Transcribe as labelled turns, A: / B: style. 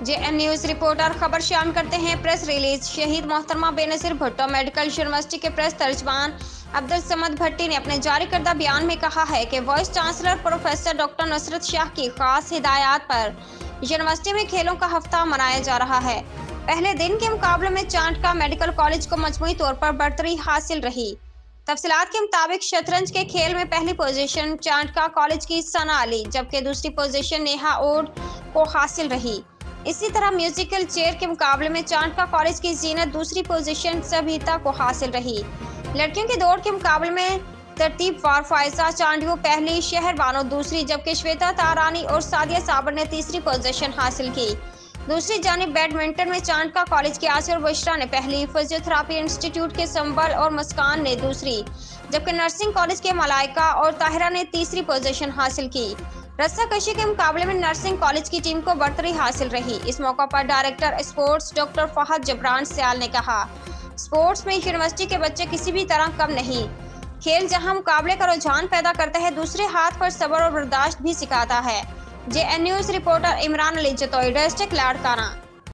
A: JN news reporter खबर शामिल करते हैं प्रेस रिलीज। शहीद मोहतरमा बेनजीर भुट्टो मेडिकल यूनिवर्सिटी के प्रेस तर्जमान अब्दुल समद भट्टी ने अपने जारी करदा बयान में कहा है कि vice chancellor professor doctor Nusrat Shah की खास हिदायत पर यूनिवर्सिटी में खेलों का हफ्ता मनाया जा रहा है। पहले दिन के मुकाबले में चांटका मेडिकल कॉलेज को मजमूई तौर पर बढ़तरी हासिल रही। तफसीलात के मुताबिक शतरंज के खेल में पहली पोजीशन चांटका कॉलेज की सना अली, जबकि दूसरी पोजीशन नेहा ओड को हासिल रही। इसी तरह म्यूजिकल चेयर के मुकाबले में चांटका कॉलेज की जीनत दूसरी पोजीशन सभीता को हासिल रही। लड़कियों के दौड़ के मुकाबले में तरतीब वार फायजा चांडियो पहली, शहर बानो दूसरी, जबकि श्वेता तारानी और सादिया साबर ने तीसरी पोजीशन हासिल की। दूसरी जानिब बैडमिंटन में चांटका कॉलेज की आसिर बुशरा ने पहली, फिजियोथेरेपी इंस्टीट्यूट के संबल और मुस्कान ने दूसरी, जबकि नर्सिंग कॉलेज के मलाइका और ताहिरा ने तीसरी पोजीशन हासिल की। रस्साकशी के मुकाबले में नर्सिंग कॉलेज की टीम को बढ़तरी हासिल रही। इस मौका पर director sports doctor Fahad Jabran Sayal ने कहा, स्पोर्ट्स में यूनिवर्सिटी के बच्चे किसी भी तरह कम नहीं। खेल जहां मुकाबले का रुझान पैदा करता है, दूसरे हाथ पर सब्र और बर्दाश्त भी सिखाता है। JN news reporter Imran Ali Jatoi, district Larkana.